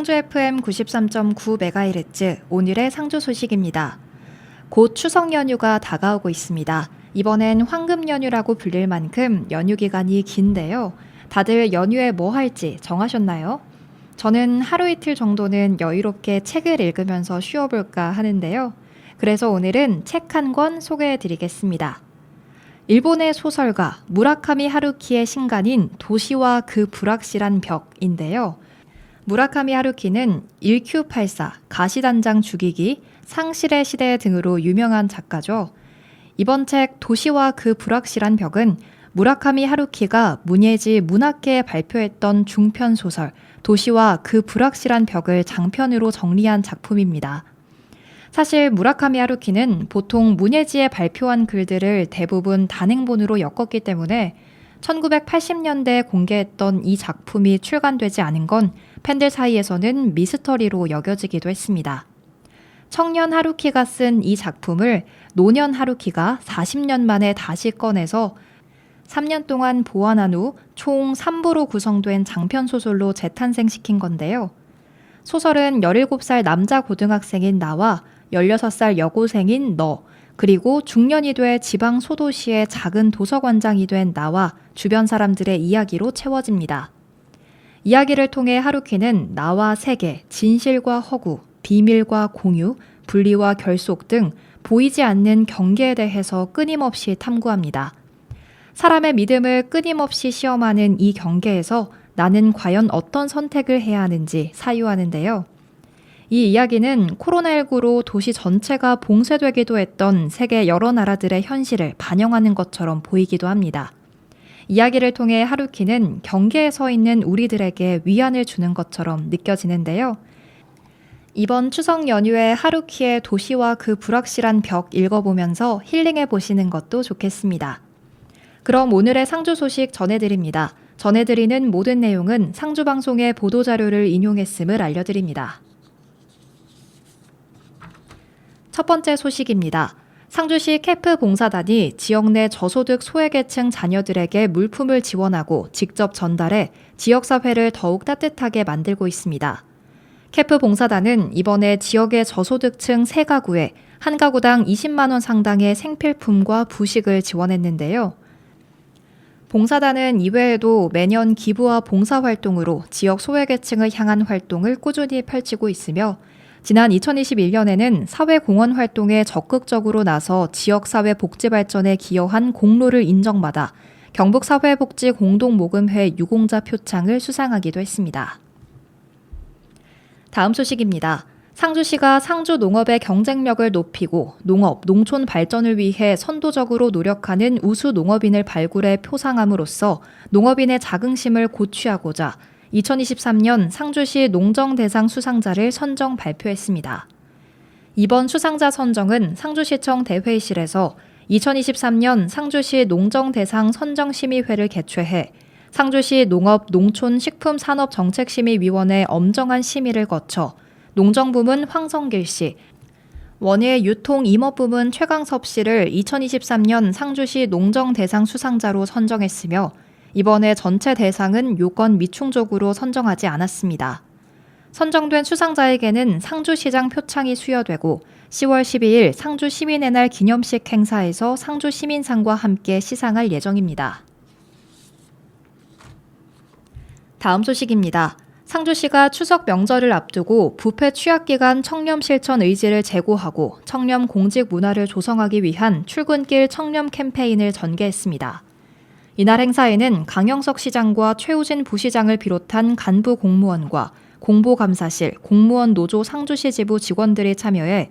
상주 FM 93.9MHz 오늘의 상주 소식입니다. 곧 추석 연휴가 다가오고 있습니다. 이번엔 황금 연휴라고 불릴 만큼 연휴 기간이 긴데요. 다들 연휴에 뭐 할지 정하셨나요? 저는 하루 이틀 정도는 여유롭게 책을 읽으면서 쉬어볼까 하는데요. 그래서 오늘은 책 한 권 소개해 드리겠습니다. 일본의 소설가 무라카미 하루키의 신간인 도시와 그 불확실한 벽인데요. 무라카미 하루키는 1Q84, 가시단장 죽이기, 상실의 시대 등으로 유명한 작가죠. 이번 책 도시와 그 불확실한 벽은 무라카미 하루키가 문예지 문학계에 발표했던 중편 소설 도시와 그 불확실한 벽을 장편으로 정리한 작품입니다. 사실 무라카미 하루키는 보통 문예지에 발표한 글들을 대부분 단행본으로 엮었기 때문에 1980년대에 공개했던 이 작품이 출간되지 않은 건 팬들 사이에서는 미스터리로 여겨지기도 했습니다. 청년 하루키가 쓴 이 작품을 노년 하루키가 40년 만에 다시 꺼내서 3년 동안 보완한 후 총 3부로 구성된 장편소설로 재탄생시킨 건데요. 소설은 17살 남자 고등학생인 나와 16살 여고생인 너, 그리고 중년이 돼 지방 소도시의 작은 도서관장이 된 나와 주변 사람들의 이야기로 채워집니다. 이야기를 통해 하루키는 나와 세계, 진실과 허구, 비밀과 공유, 분리와 결속 등 보이지 않는 경계에 대해서 끊임없이 탐구합니다. 사람의 믿음을 끊임없이 시험하는 이 경계에서 나는 과연 어떤 선택을 해야 하는지 사유하는데요. 이 이야기는 코로나19로 도시 전체가 봉쇄되기도 했던 세계 여러 나라들의 현실을 반영하는 것처럼 보이기도 합니다. 이야기를 통해 하루키는 경계에 서 있는 우리들에게 위안을 주는 것처럼 느껴지는데요. 이번 추석 연휴에 하루키의 도시와 그 불확실한 벽 읽어보면서 힐링해 보시는 것도 좋겠습니다. 그럼 오늘의 상주 소식 전해드립니다. 전해드리는 모든 내용은 상주방송의 보도자료를 인용했음을 알려드립니다. 첫 번째 소식입니다. 상주시 캐프 봉사단이 지역 내 저소득 소외계층 자녀들에게 물품을 지원하고 직접 전달해 지역사회를 더욱 따뜻하게 만들고 있습니다. 캐프 봉사단은 이번에 지역의 저소득층 3가구에 한 가구당 20만 원 상당의 생필품과 부식을 지원했는데요. 봉사단은 이외에도 매년 기부와 봉사활동으로 지역 소외계층을 향한 활동을 꾸준히 펼치고 있으며 지난 2021년에는 사회공헌 활동에 적극적으로 나서 지역사회 복지 발전에 기여한 공로를 인정받아 경북사회복지공동모금회 유공자 표창을 수상하기도 했습니다. 다음 소식입니다. 상주시가 상주 농업의 경쟁력을 높이고 농업, 농촌 발전을 위해 선도적으로 노력하는 우수 농업인을 발굴해 표상함으로써 농업인의 자긍심을 고취하고자 2023년 상주시 농정대상 수상자를 선정 발표했습니다. 이번 수상자 선정은 상주시청 대회의실에서 2023년 상주시 농정대상 선정심의회를 개최해 상주시 농업, 농촌, 식품산업정책심의위원회 엄정한 심의를 거쳐 농정부문 황성길 씨, 원예 유통임업부문 최강섭 씨를 2023년 상주시 농정대상 수상자로 선정했으며 이번에 전체 대상은 요건 미충족으로 선정하지 않았습니다. 선정된 수상자에게는 상주시장 표창이 수여되고 10월 12일 상주시민의 날 기념식 행사에서 상주시민상과 함께 시상할 예정입니다. 다음 소식입니다. 상주시가 추석 명절을 앞두고 부패 취약기관 청렴 실천 의지를 제고하고 청렴 공직 문화를 조성하기 위한 출근길 청렴 캠페인을 전개했습니다. 이날 행사에는 강영석 시장과 최우진 부시장을 비롯한 간부 공무원과 공보감사실, 공무원 노조 상주시 지부 직원들이 참여해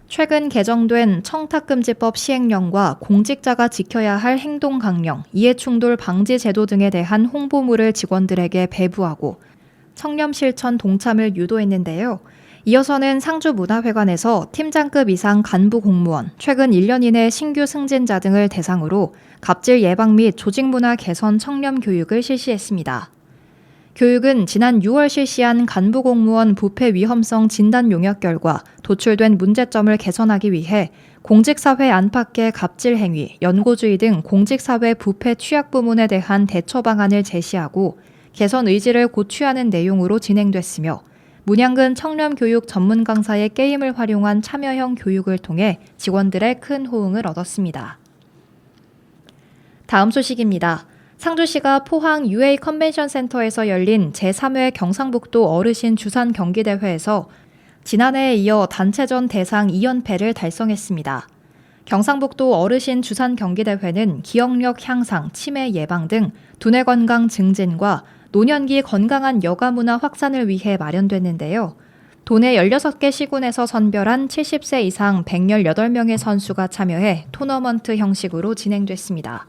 최근 개정된 청탁금지법 시행령과 공직자가 지켜야 할 행동 강령, 이해충돌 방지 제도 등에 대한 홍보물을 직원들에게 배부하고 청렴 실천 동참을 유도했는데요. 이어서는 상주문화회관에서 팀장급 이상 간부 공무원, 최근 1년 이내 신규 승진자 등을 대상으로 갑질 예방 및 조직문화 개선 청렴 교육을 실시했습니다. 교육은 지난 6월 실시한 간부 공무원 부패 위험성 진단 용역 결과 도출된 문제점을 개선하기 위해 공직사회 안팎의 갑질 행위, 연고주의 등 공직사회 부패 취약 부문에 대한 대처 방안을 제시하고 개선 의지를 고취하는 내용으로 진행됐으며 문양근 청렴교육 전문 강사의 게임을 활용한 참여형 교육을 통해 직원들의 큰 호응을 얻었습니다. 다음 소식입니다. 상주시가 포항 UA 컨벤션 센터에서 열린 제3회 경상북도 어르신 주산 경기대회에서 지난해에 이어 단체전 대상 2연패를 달성했습니다. 경상북도 어르신 주산 경기대회는 기억력 향상, 치매 예방 등 두뇌 건강 증진과 노년기 건강한 여가 문화 확산을 위해 마련됐는데요. 도내 16개 시군에서 선별한 70세 이상 118명의 선수가 참여해 토너먼트 형식으로 진행됐습니다.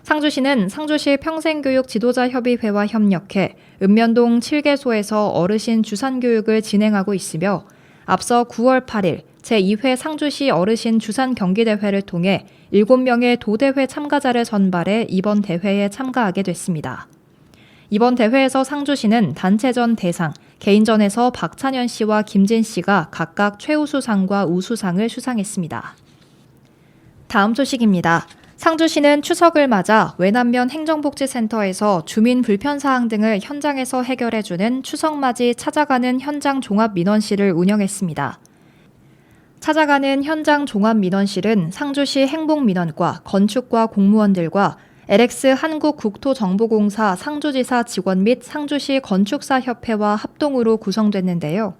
상주시는 상주시 평생교육 지도자협의회와 협력해 읍면동 7개소에서 어르신 주산교육을 진행하고 있으며 앞서 9월 8일 제2회 상주시 어르신 주산 경기대회를 통해 7명의 도대회 참가자를 선발해 이번 대회에 참가하게 됐습니다. 이번 대회에서 상주시는 단체전 대상, 개인전에서 박찬현 씨와 김진 씨가 각각 최우수상과 우수상을 수상했습니다. 다음 소식입니다. 상주시는 추석을 맞아 외남면 행정복지센터에서 주민 불편사항 등을 현장에서 해결해주는 추석맞이 찾아가는 현장 종합민원실을 운영했습니다. 찾아가는 현장 종합민원실은 상주시 행복민원과 건축과 공무원들과 LX 한국국토정보공사 상주지사 직원 및 상주시 건축사협회와 합동으로 구성됐는데요.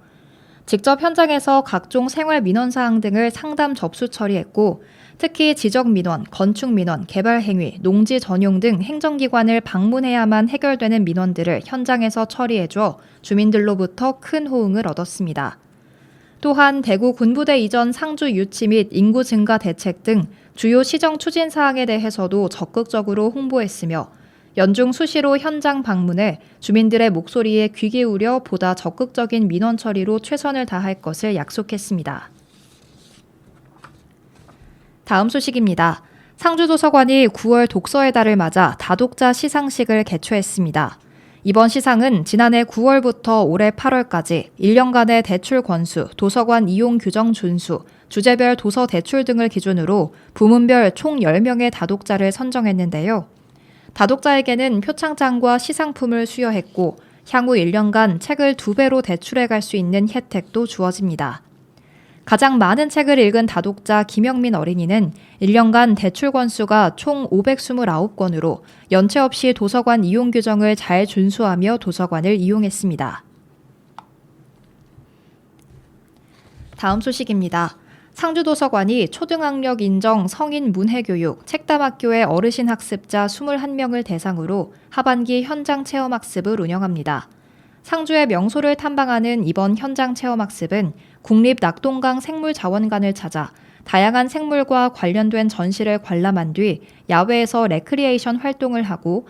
직접 현장에서 각종 생활민원사항 등을 상담 접수 처리했고 특히 지적민원, 건축민원, 개발행위, 농지 전용 등 행정기관을 방문해야만 해결되는 민원들을 현장에서 처리해줘 주민들로부터 큰 호응을 얻었습니다. 또한 대구 군부대 이전 상주 유치 및 인구 증가 대책 등 주요 시정 추진 사항에 대해서도 적극적으로 홍보했으며 연중 수시로 현장 방문해 주민들의 목소리에 귀 기울여 보다 적극적인 민원 처리로 최선을 다할 것을 약속했습니다. 다음 소식입니다. 상주도서관이 9월 독서의 달을 맞아 다독자 시상식을 개최했습니다. 이번 시상은 지난해 9월부터 올해 8월까지 1년간의 대출 건수, 도서관 이용 규정 준수, 주제별 도서 대출 등을 기준으로 부문별 총 10명의 다독자를 선정했는데요. 다독자에게는 표창장과 시상품을 수여했고 향후 1년간 책을 2배로 대출해 갈 수 있는 혜택도 주어집니다. 가장 많은 책을 읽은 다독자 김영민 어린이는 1년간 대출 건수가 총 529건으로 연체 없이 도서관 이용 규정을 잘 준수하며 도서관을 이용했습니다. 다음 소식입니다. 상주도서관이 초등학력 인정 성인 문해교육 책담학교의 어르신 학습자 21명을 대상으로 하반기 현장 체험학습을 운영합니다. 상주의 명소를 탐방하는 이번 현장 체험학습은 국립낙동강 생물자원관을 찾아 다양한 생물과 관련된 전시를 관람한 뒤 야외에서 레크리에이션 활동을 하고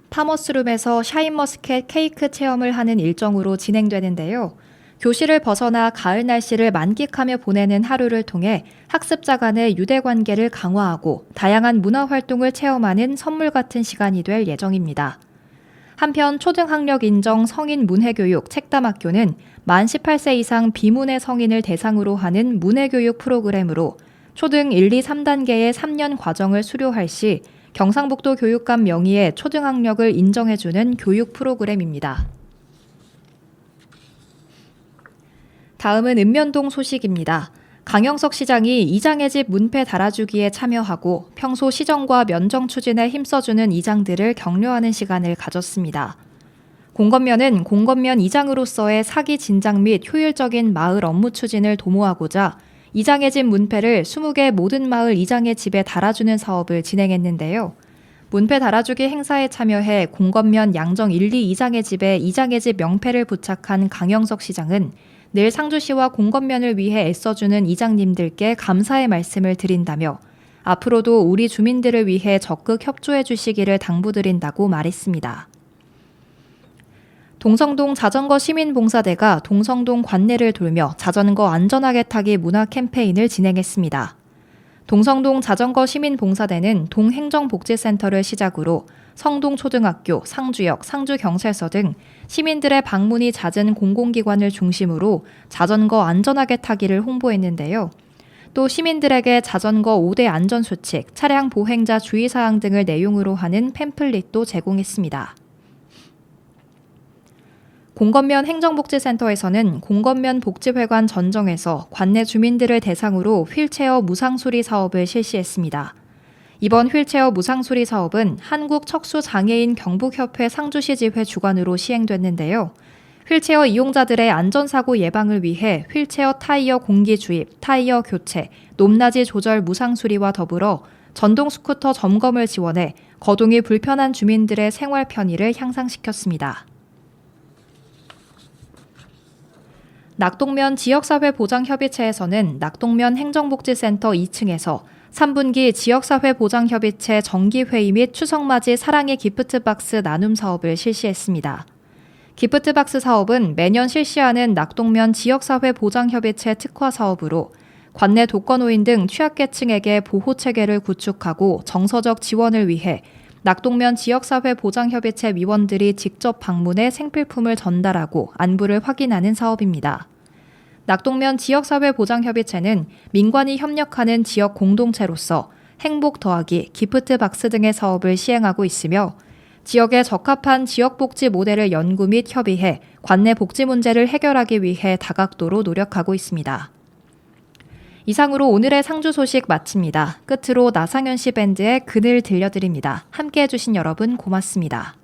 파머스룸에서 샤인머스켓 케이크 체험을 하는 일정으로 진행되는데요. 교실을 벗어나 가을 날씨를 만끽하며 보내는 하루를 통해 학습자 간의 유대관계를 강화하고 다양한 문화활동을 체험하는 선물 같은 시간이 될 예정입니다. 한편 초등학력 인정 성인 문해교육 책담학교는 만 18세 이상 비문해 성인을 대상으로 하는 문해교육 프로그램으로 초등 1, 2, 3단계의 3년 과정을 수료할 시 경상북도 교육감 명의의 초등학력을 인정해주는 교육 프로그램입니다. 다음은 읍면동 소식입니다. 강영석 시장이 이장의 집 문패 달아주기에 참여하고 평소 시정과 면정 추진에 힘써주는 이장들을 격려하는 시간을 가졌습니다. 공건면은 공건면 이장으로서의 사기 진작 및 효율적인 마을 업무 추진을 도모하고자 이장의 집 문패를 20개 모든 마을 이장의 집에 달아주는 사업을 진행했는데요. 문패 달아주기 행사에 참여해 공건면 양정 1, 2 이장의 집에 이장의 집 명패를 부착한 강영석 시장은 늘 상주시와 공건면을 위해 애써주는 이장님들께 감사의 말씀을 드린다며 앞으로도 우리 주민들을 위해 적극 협조해 주시기를 당부드린다고 말했습니다. 동성동 자전거 시민봉사대가 동성동 관내를 돌며 자전거 안전하게 타기 문화 캠페인을 진행했습니다. 동성동 자전거 시민봉사대는 동행정복지센터를 시작으로 성동초등학교, 상주역, 상주경찰서 등 시민들의 방문이 잦은 공공기관을 중심으로 자전거 안전하게 타기를 홍보했는데요. 또 시민들에게 자전거 5대 안전수칙, 차량 보행자 주의사항 등을 내용으로 하는 팸플릿도 제공했습니다. 공건면 행정복지센터에서는 공건면 복지회관 전정에서 관내 주민들을 대상으로 휠체어 무상수리 사업을 실시했습니다. 이번 휠체어 무상수리 사업은 한국척수장애인 경북협회 상주시지회 주관으로 시행됐는데요. 휠체어 이용자들의 안전사고 예방을 위해 휠체어 타이어 공기 주입, 타이어 교체, 높낮이 조절 무상수리와 더불어 전동 스쿠터 점검을 지원해 거동이 불편한 주민들의 생활 편의를 향상시켰습니다. 낙동면 지역사회보장협의체에서는 낙동면 행정복지센터 2층에서 3분기 지역사회보장협의체 정기회의 및 추석맞이 사랑의 기프트박스 나눔 사업을 실시했습니다. 기프트박스 사업은 매년 실시하는 낙동면 지역사회보장협의체 특화 사업으로 관내 독거노인 등 취약계층에게 보호체계를 구축하고 정서적 지원을 위해 낙동면 지역사회보장협의체 위원들이 직접 방문해 생필품을 전달하고 안부를 확인하는 사업입니다. 낙동면 지역사회보장협의체는 민관이 협력하는 지역 공동체로서 행복 더하기, 기프트박스 등의 사업을 시행하고 있으며 지역에 적합한 지역복지 모델을 연구 및 협의해 관내 복지 문제를 해결하기 위해 다각도로 노력하고 있습니다. 이상으로 오늘의 상주 소식 마칩니다. 끝으로 나상현 씨 밴드의 그늘 들려드립니다. 함께해 주신 여러분 고맙습니다.